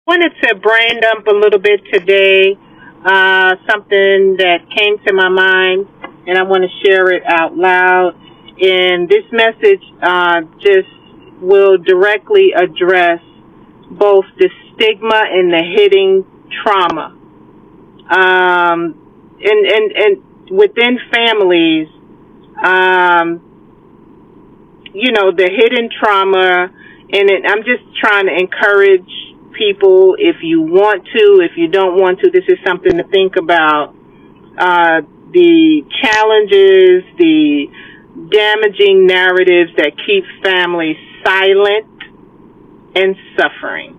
Wanted to brain dump a little bit today, something that came to my mind, and I want to share it out loud. And this message just will directly address both the stigma and the hidden trauma. And within families, um, the hidden trauma, and I'm just trying to encourage people, if you want to, if you don't want to, this is something to think about. The challenges, the damaging narratives that keep families silent and suffering.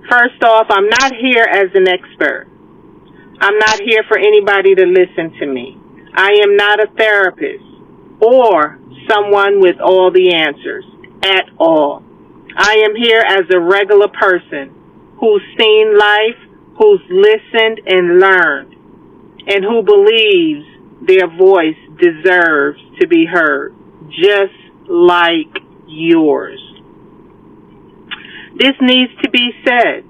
First off, I'm not here as an expert. I'm not here for anybody to listen to me. I am not a therapist or someone with all the answers at all. I am here as a regular person who's seen life, who's listened and learned, and who believes their voice deserves to be heard, just like yours. This needs to be said.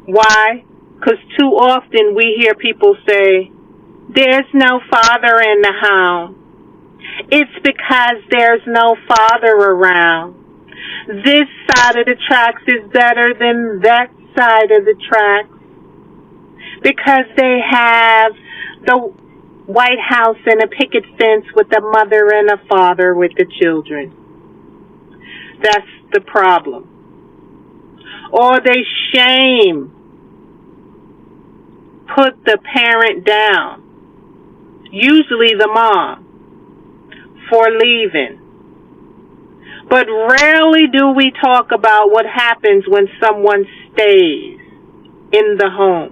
Why? Because too often we hear people say, there's no father in the home. It's because there's no father around. This side of the tracks is better than that side of the tracks because they have the White House and a picket fence with a mother and a father with the children. That's the problem. Or they shame, put the parent down, usually the mom, for leaving. But rarely do we talk about what happens when someone stays in the home.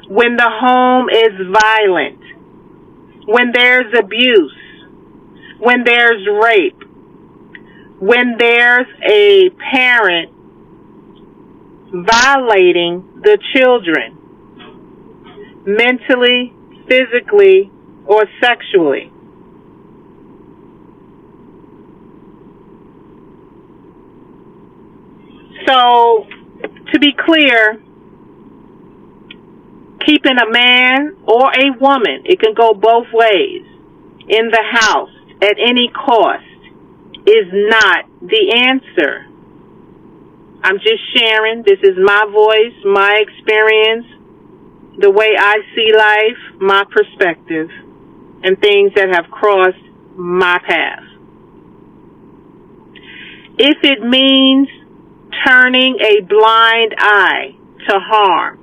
When the home is violent, when there's abuse, when there's rape, when there's a parent violating the children mentally, physically, or sexually. So, to be clear, keeping a man or a woman, it can go both ways, in the house at any cost is not the answer. I'm just sharing. This is my voice, my experience, the way I see life, my perspective, and things that have crossed my path. If it means turning a blind eye to harm,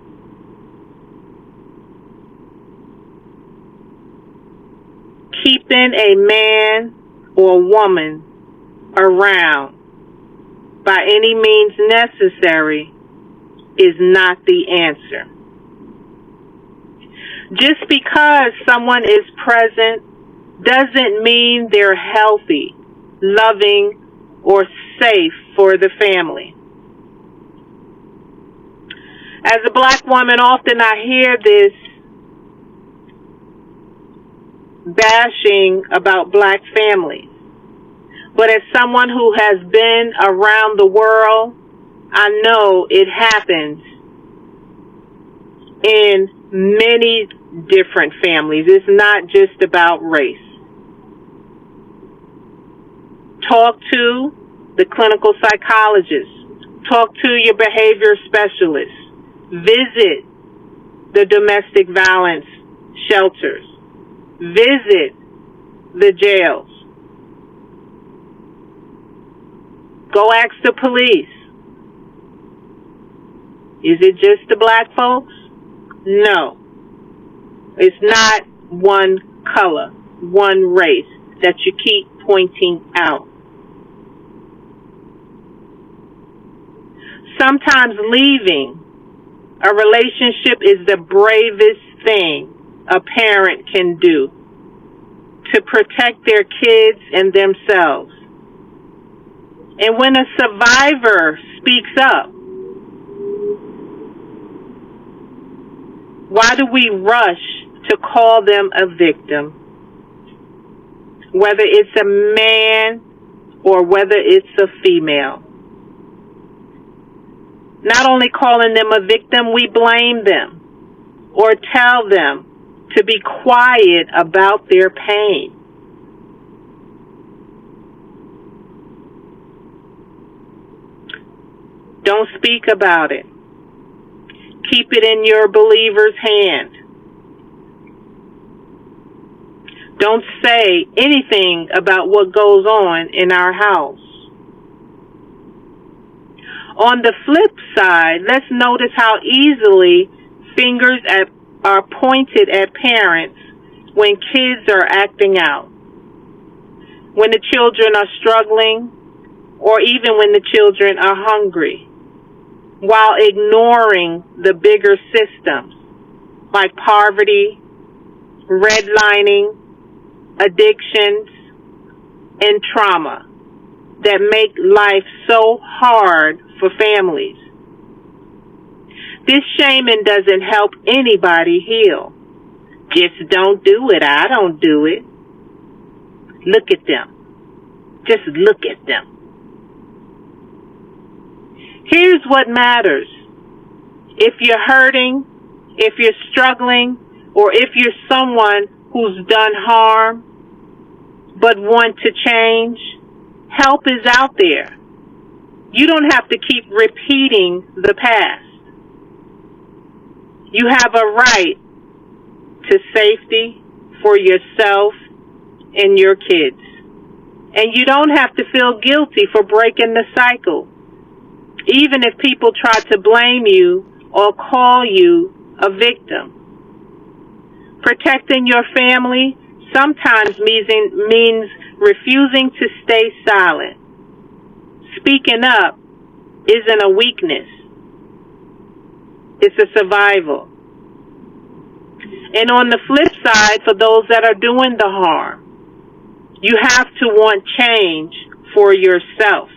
keeping a man or woman around by any means necessary is not the answer. Just because someone is present doesn't mean they're healthy, loving, or safe for the family. As a black woman, often I hear this bashing about black families. But as someone who has been around the world, I know it happens in many different families. It's not just about race. Talk to the clinical psychologist. Talk to your behavior specialist. Visit the domestic violence shelters. Visit the jails. Go ask the police. Is it just the black folks? No. It's not one color, one race that you keep pointing out. Sometimes leaving a relationship is the bravest thing a parent can do to protect their kids and themselves. And when a survivor speaks up, why do we rush to call them a victim? Whether it's a man or whether it's a female. Not only calling them a victim, we blame them or tell them to be quiet about their pain. Don't speak about it. Keep it in your believer's hand. Don't say anything about what goes on in our house. On the flip side, let's notice how easily fingers are pointed at parents when kids are acting out, when the children are struggling, or even when the children are hungry, while ignoring the bigger systems like poverty, redlining, addictions, and trauma that make life so hard for families. This shaming doesn't help anybody heal. Just don't do it. I don't do it. Look at them. Just look at them. Here's what matters. If you're hurting, if you're struggling, or if you're someone who's done harm but want to change, help is out there. You don't have to keep repeating the past. You have a right to safety for yourself and your kids. And you don't have to feel guilty for breaking the cycle, even if people try to blame you or call you a victim. Protecting your family sometimes means refusing to stay silent. Speaking up isn't a weakness. It's a survival. And on the flip side, for those that are doing the harm, you have to want change for yourself.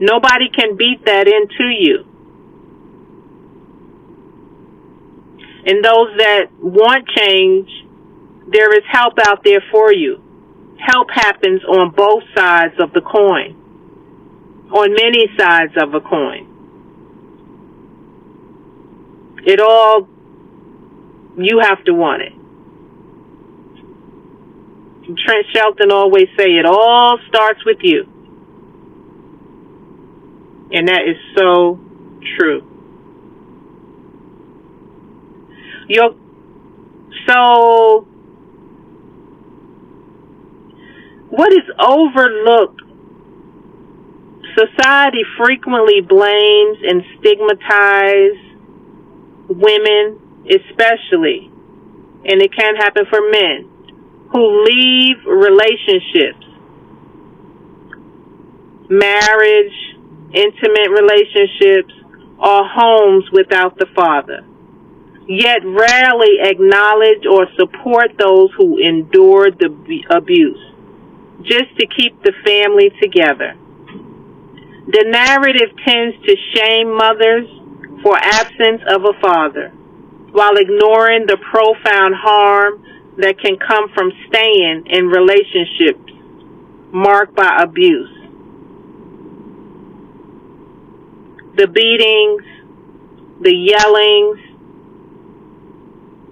Nobody can beat that into you. And those that want change, there is help out there for you. Help happens on both sides of the coin, on many sides of a coin. It all, you have to want it. Trent Shelton always say it all starts with you. And that is so true. So, what is overlooked? Society frequently blames and stigmatizes women, especially, and it can happen for men, who leave relationships, marriage, intimate relationships, or homes without the father, yet rarely acknowledge or support those who endured the abuse, just to keep the family together. The narrative tends to shame mothers for absence of a father, while ignoring the profound harm that can come from staying in relationships marked by abuse. The beatings, the yellings,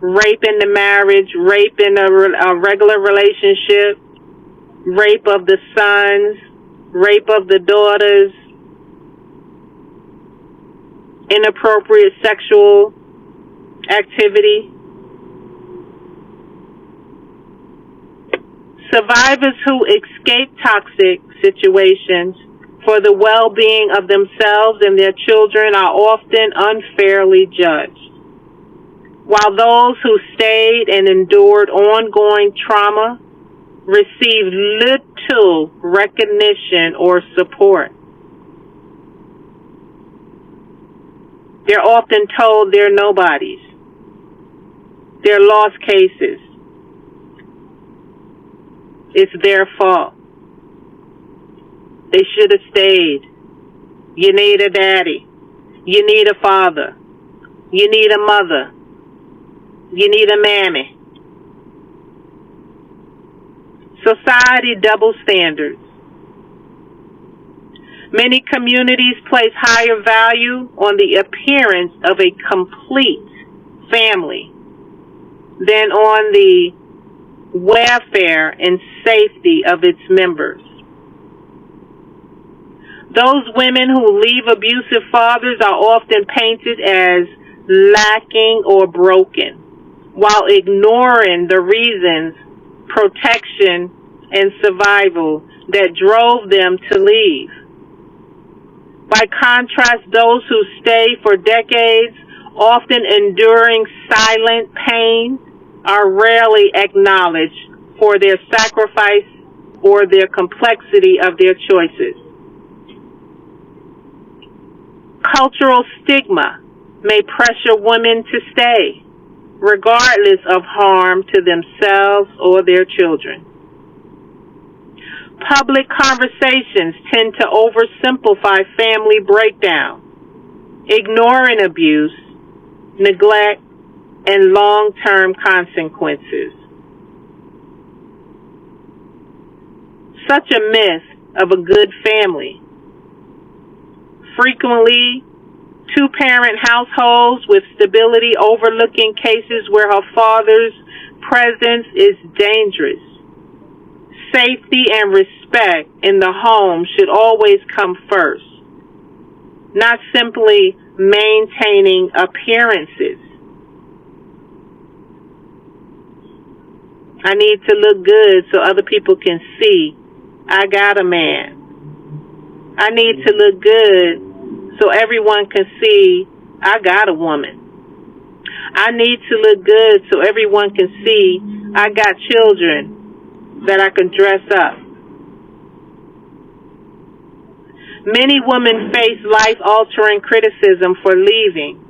rape in the marriage, rape in a regular relationship, rape of the sons, rape of the daughters, inappropriate sexual activity. Survivors who escape toxic situations for the well-being of themselves and their children are often unfairly judged, while those who stayed and endured ongoing trauma receive little recognition or support. They're often told they're nobodies. They're lost cases. It's their fault. They should have stayed. You need a daddy. You need a father. You need a mother. You need a mammy. Society double standards. Many communities place higher value on the appearance of a complete family than on the welfare and safety of its members. Those women who leave abusive fathers are often painted as lacking or broken, while ignoring the reasons, protection, and survival that drove them to leave. By contrast, those who stay for decades, often enduring silent pain, are rarely acknowledged for their sacrifice or their complexity of their choices. Cultural stigma may pressure women to stay, regardless of harm to themselves or their children. Public conversations tend to oversimplify family breakdown, ignoring abuse, neglect, and long-term consequences. Such a myth of a good family. Frequently, two-parent households with stability overlooking cases where her father's presence is dangerous. Safety and respect in the home should always come first, not simply maintaining appearances. I need to look good so other people can see I got a man. I need to look good so everyone can see I got a woman. I need to look good so everyone can see I got children that I can dress up. Many women face life-altering criticism for leaving,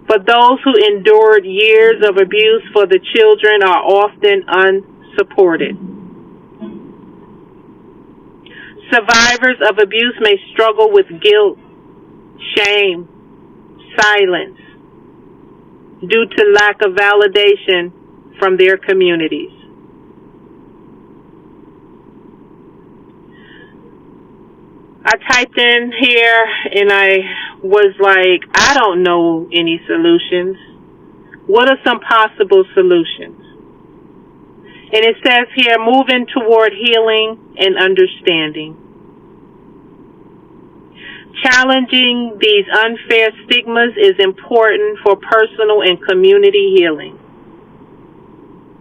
but those who endured years of abuse for the children are often unsupported. Survivors of abuse may struggle with guilt, shame, silence, due to lack of validation from their communities. I typed in here and I was like, I don't know any solutions. What are some possible solutions? And it says here, moving toward healing and understanding. Challenging these unfair stigmas is important for personal and community healing.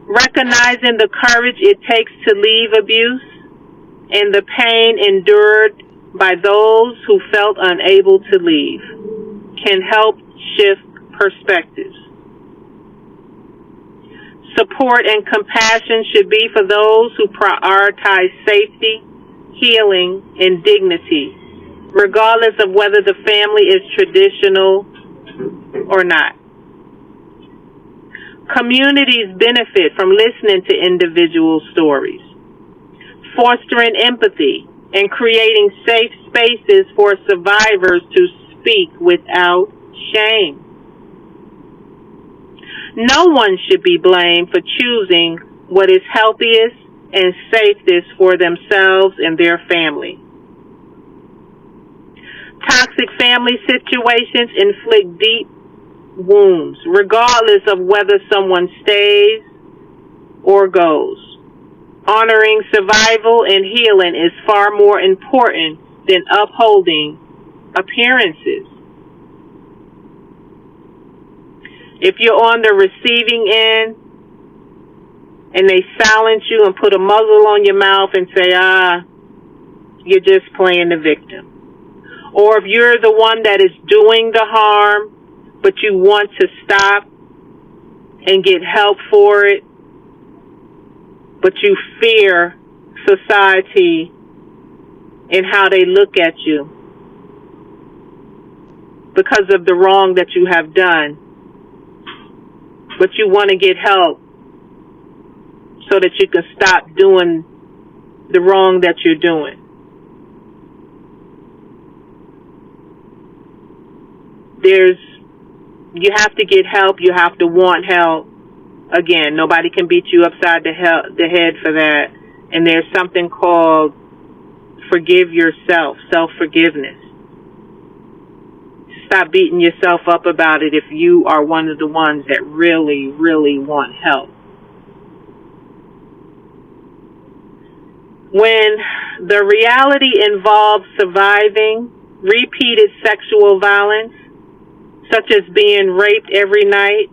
Recognizing the courage it takes to leave abuse and the pain endured by those who felt unable to leave can help shift perspectives. Support and compassion should be for those who prioritize safety, healing, and dignity, regardless of whether the family is traditional or not. Communities benefit from listening to individual stories, fostering empathy, and creating safe spaces for survivors to speak without shame. No one should be blamed for choosing what is healthiest and safest for themselves and their family. Toxic family situations inflict deep wounds, regardless of whether someone stays or goes. Honoring survival and healing is far more important than upholding appearances. If you're on the receiving end and they silence you and put a muzzle on your mouth and say, you're just playing the victim. Or if you're the one that is doing the harm, but you want to stop and get help for it, but you fear society and how they look at you because of the wrong that you have done, but you want to get help so that you can stop doing the wrong that you're doing. You have to get help. You have to want help. Again, nobody can beat you upside the head for that. And there's something called Forgive yourself, self-forgiveness. Stop beating yourself up about it if you are one of the ones that really, really want help. When the reality involves surviving repeated sexual violence, such as being raped every night,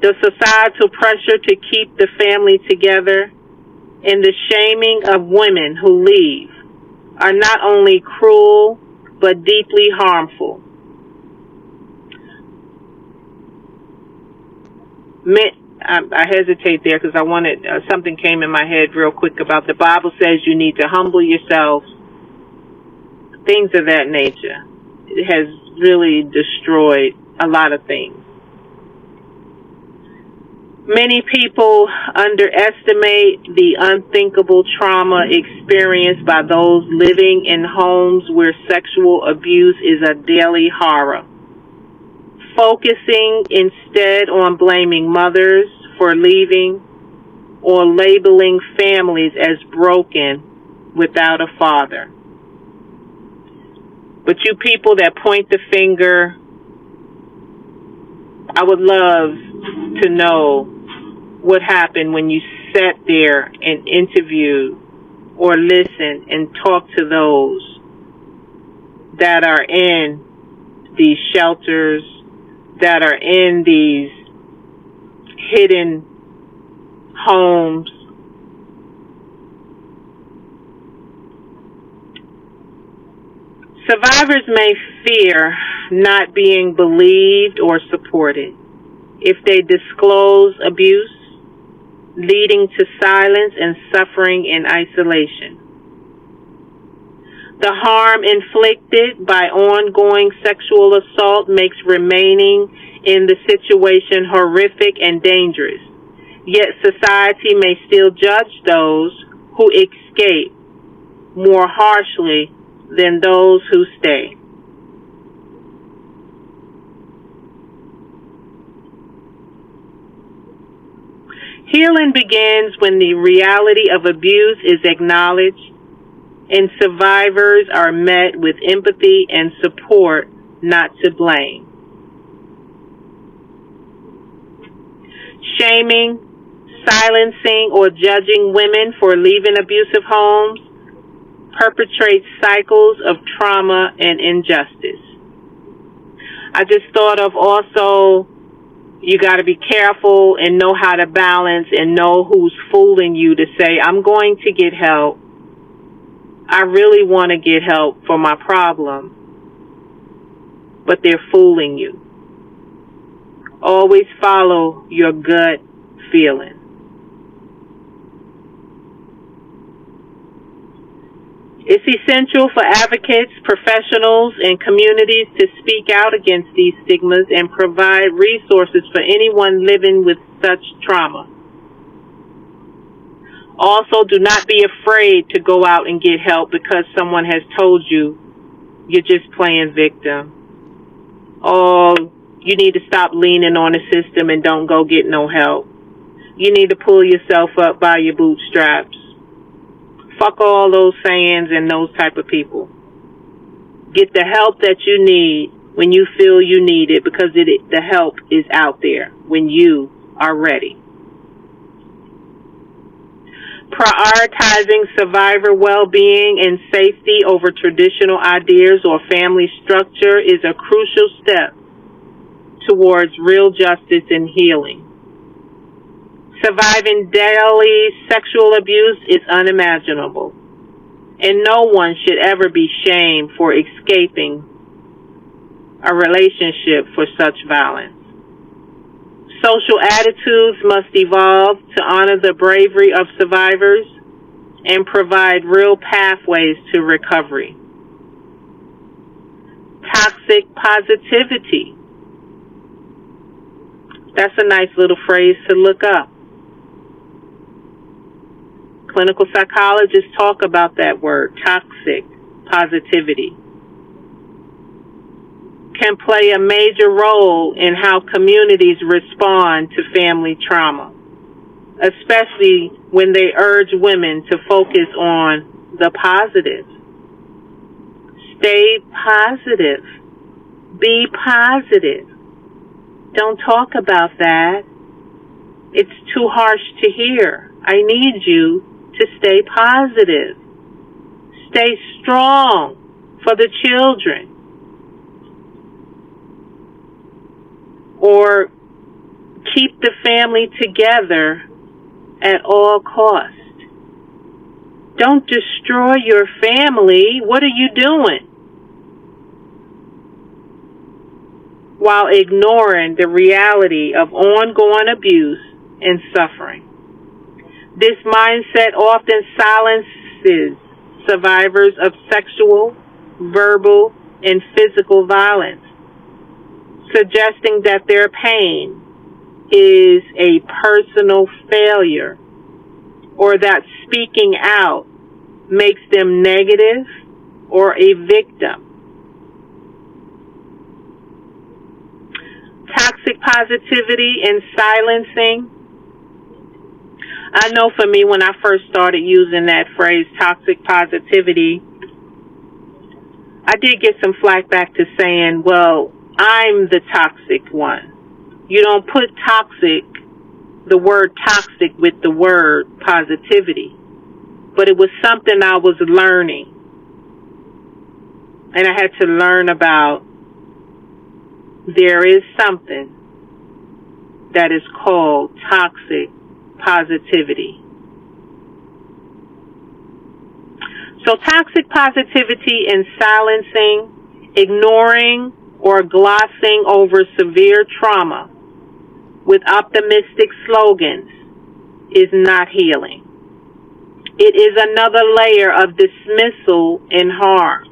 the societal pressure to keep the family together, and the shaming of women who leave are not only cruel but deeply harmful. I hesitate there because I wanted something came in my head real quick about the Bible says you need to humble yourself, things of that nature. It has really destroyed a lot of things. Many people underestimate the unthinkable trauma experienced by those living in homes where sexual abuse is a daily horror, focusing instead on blaming mothers for leaving or labeling families as broken without a father. But you people that point the finger, I would love to know what happened when you sat there and interviewed or listened and talked to those that are in these shelters, that are in these hidden homes. Survivors may fear not being believed or supported if they disclose abuse, leading to silence and suffering in isolation. The harm inflicted by ongoing sexual assault makes remaining in the situation horrific and dangerous, yet society may still judge those who escape more harshly than those who stay. Healing begins when the reality of abuse is acknowledged and survivors are met with empathy and support, not to blame. Shaming, silencing, or judging women for leaving abusive homes perpetrates cycles of trauma and injustice. I just thought of also, you got to be careful and know how to balance and know who's fooling you to say, I'm going to get help. I really want to get help for my problem. But they're fooling you. Always follow your gut feeling. It's essential for advocates, professionals, and communities to speak out against these stigmas and provide resources for anyone living with such trauma. Also, do not be afraid to go out and get help because someone has told you you're just playing victim. Oh, you need to stop leaning on the system and don't go get no help. You need to pull yourself up by your bootstraps. Fuck all those sayings and those type of people. Get the help that you need when you feel you need it, because the help is out there when you are ready. Prioritizing survivor well-being and safety over traditional ideas or family structure is a crucial step towards real justice and healing. Surviving daily sexual abuse is unimaginable, and no one should ever be shamed for escaping a relationship for such violence. Social attitudes must evolve to honor the bravery of survivors and provide real pathways to recovery. Toxic positivity. That's a nice little phrase to look up. Clinical psychologists talk about that word, toxic positivity. Can play a major role in how communities respond to family trauma, especially when they urge women to focus on the positive. Stay positive. Be positive. Don't talk about that. It's too harsh to hear. I need you to stay positive. Stay strong for the children. Or keep the family together at all costs. Don't destroy your family. What are you doing? While ignoring the reality of ongoing abuse and suffering. This mindset often silences survivors of sexual, verbal, and physical violence, suggesting that their pain is a personal failure or that speaking out makes them negative or a victim. Toxic positivity and silencing. I know for me, when I first started using that phrase, toxic positivity, I did get some flack back to saying, well, I'm the toxic one. You don't put the word toxic with the word positivity. But it was something I was learning. And I had to learn about there is something that is called toxic positivity. So toxic positivity and silencing, ignoring, or glossing over severe trauma with optimistic slogans is not healing. It is another layer of dismissal and harm.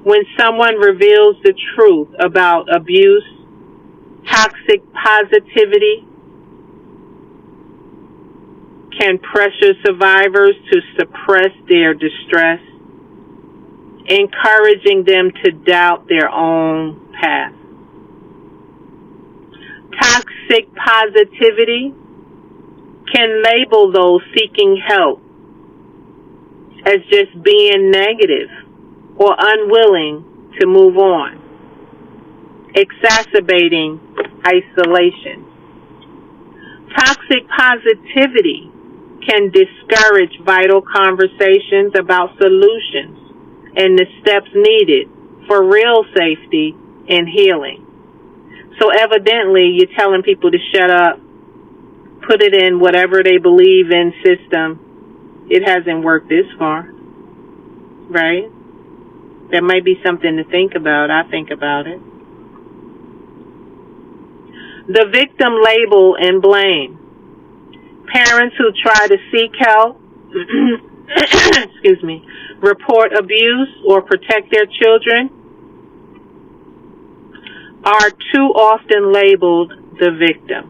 When someone reveals the truth about abuse, toxic positivity can pressure survivors to suppress their distress, encouraging them to doubt their own path. Toxic positivity can label those seeking help as just being negative or unwilling to move on, exacerbating isolation. Toxic positivity can discourage vital conversations about solutions and the steps needed for real safety and healing. So evidently, you're telling people to shut up, put it in whatever they believe in system. It hasn't worked this far, right? That might be something to think about. I think about it. The victim label and blame. Parents who try to seek help, report abuse or protect their children are too often labeled the victim,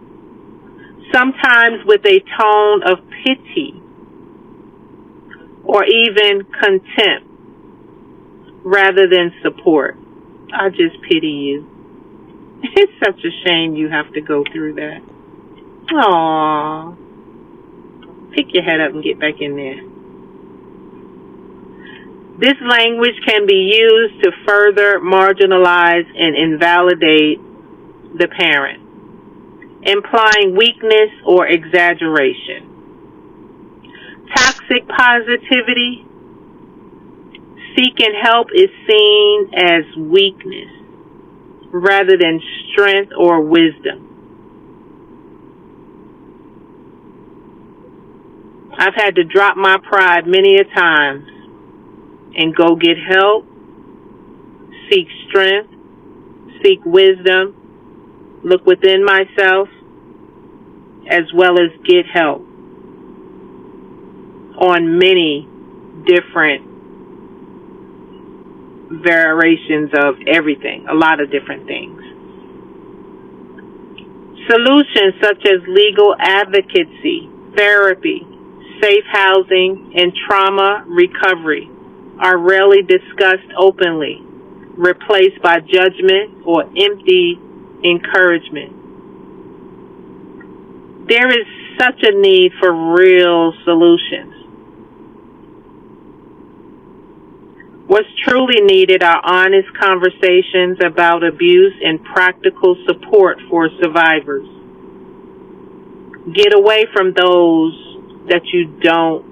sometimes with a tone of pity or even contempt rather than support. I just pity you. It's such a shame you have to go through that. Aww. Pick your head up and get back in there. This language can be used to further marginalize and invalidate the parent, implying weakness or exaggeration. Toxic positivity, seeking help is seen as weakness rather than strength or wisdom. I've had to drop my pride many a times and go get help, seek strength, seek wisdom, look within myself, as well as get help on many different variations of everything, a lot of different things. Solutions such as legal advocacy, therapy, safe housing, and trauma recovery are rarely discussed openly, replaced by judgment or empty encouragement. There is such a need for real solutions. What's truly needed are honest conversations about abuse and practical support for survivors. Get away from those that you don't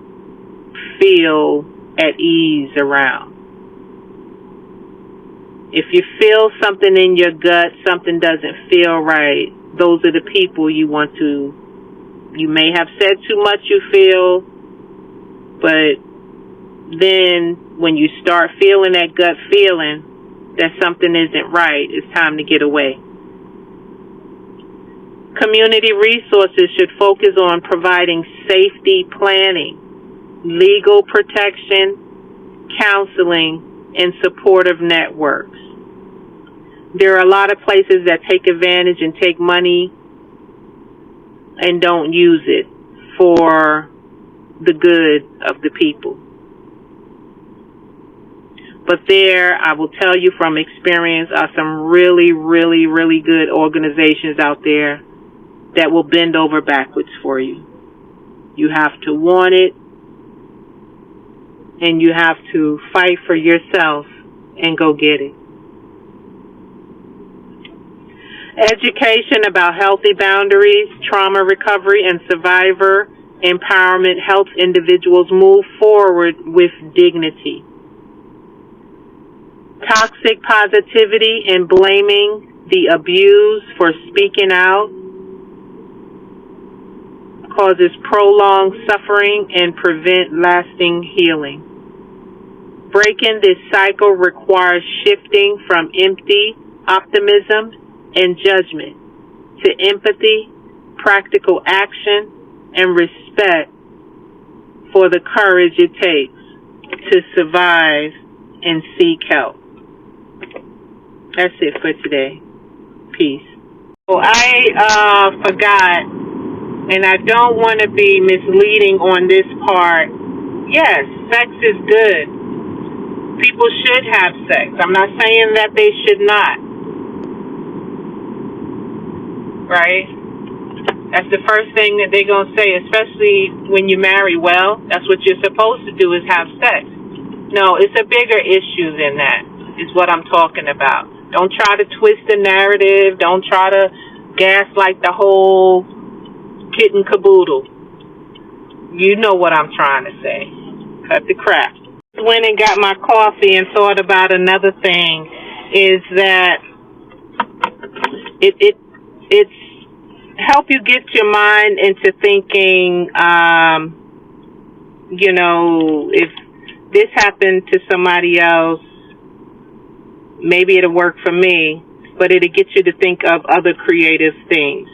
feel at ease around. If you feel something in your gut, something doesn't feel right, those are the people you may have said too much, you feel, but then when you start feeling that gut feeling that something isn't right, it's time to get away. Community resources should focus on providing safety planning, legal protection, counseling, and supportive networks. There are a lot of places that take advantage and take money and don't use it for the good of the people. But there, I will tell you from experience, are some really, really, really good organizations out there that will bend over backwards for you. You have to want it, and you have to fight for yourself and go get it. Education about healthy boundaries, trauma recovery, and survivor empowerment helps individuals move forward with dignity. Toxic positivity and blaming the abused for speaking out causes prolonged suffering and prevent lasting healing. Breaking this cycle requires shifting from empty optimism and judgment to empathy, practical action, and respect for the courage it takes to survive and seek help. That's it for today. Peace. So I forgot, and I don't want to be misleading on this part. Yes, sex is good. People should have sex. I'm not saying that they should not. Right? That's the first thing that they're going to say, especially when you marry well. That's what you're supposed to do, is have sex. No, it's a bigger issue than that, is what I'm talking about. Don't try to twist the narrative. Don't try to gaslight the whole kit and caboodle. You know what I'm trying to say. Cut the crap. Went and got my coffee and thought about another thing, is that it's help you get your mind into thinking, if this happened to somebody else, maybe it'll work for me, but it'll get you to think of other creative things.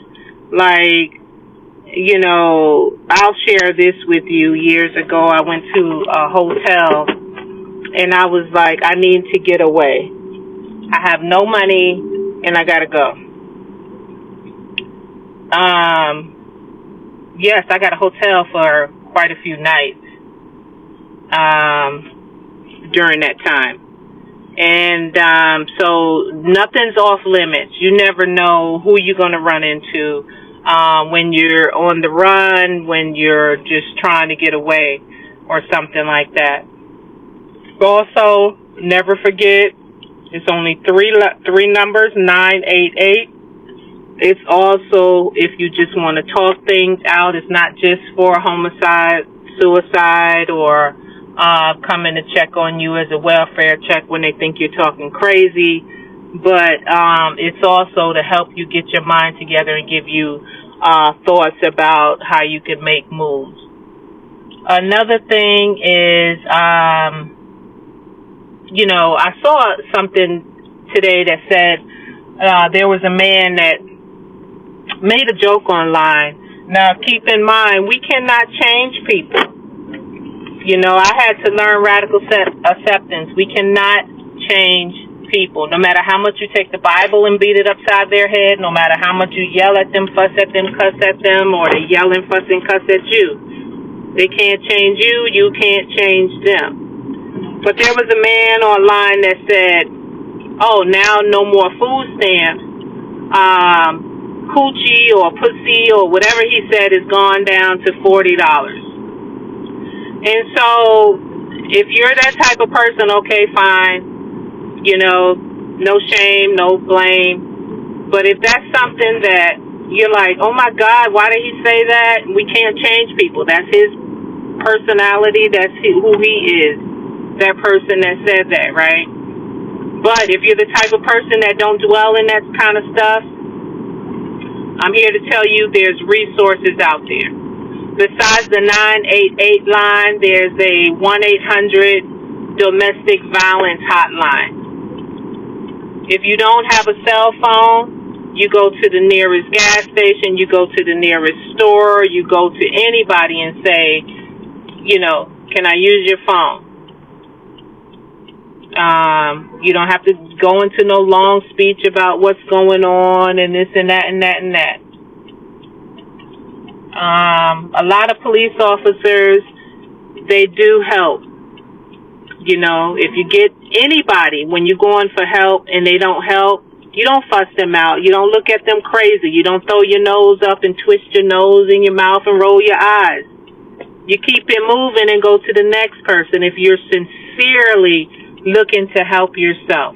Like, I'll share this with you. Years ago, I went to a hotel, and I was like, I need to get away. I have no money, and I got to go. Yes, I got a hotel for quite a few nights during that time. And so nothing's off limits. You never know who you're going to run into when you're on the run, when you're just trying to get away or something like that. Also, never forget, it's only three numbers, 988. It's also, if you just want to talk things out, it's not just for homicide, suicide, or coming to check on you as a welfare check when they think you're talking crazy, but it's also to help you get your mind together and give you thoughts about how you can make moves. Another thing is, I saw something today that said there was a man that made a joke online. Now, keep in mind, we cannot change people. I had to learn radical acceptance. We cannot change people. No matter how much you take the Bible and beat it upside their head, no matter how much you yell at them, fuss at them, cuss at them, or they yell and fuss and cuss at you. They can't change you. You can't change them. But there was a man online that said, oh, now no more food stamps. Coochie or pussy or whatever he said is gone down to $40. And so If you're that type of person, okay, fine. You know, no shame, no blame. But if that's something that you're like, oh my God, why did he say that? We can't change people. That's his personality. That's who he is. That person that said that, right? But if you're the type of person that don't dwell in that kind of stuff, I'm here to tell you there's resources out there. Besides the 988 line, there's a 1-800 domestic violence hotline. If you don't have a cell phone, you go to the nearest gas station, you go to the nearest store, you go to anybody and say, you know, can I use your phone? You don't have to go into no long speech about what's going on and this and that and that and that. A lot of police officers, they do help. You know, if you get anybody, when you're going for help and they don't help, you don't fuss them out. You don't look at them crazy. You don't throw your nose up and twist your nose in your mouth and roll your eyes. You keep it moving and go to the next person if you're sincerely looking to help yourself.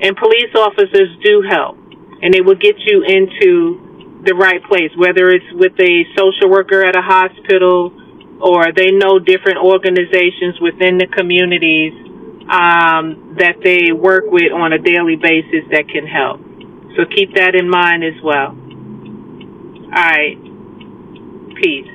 And police officers do help, and they will get you into the right place, whether it's with a social worker at a hospital or they know different organizations within the communities that they work with on a daily basis that can help. So keep that in mind as well. All right. Peace.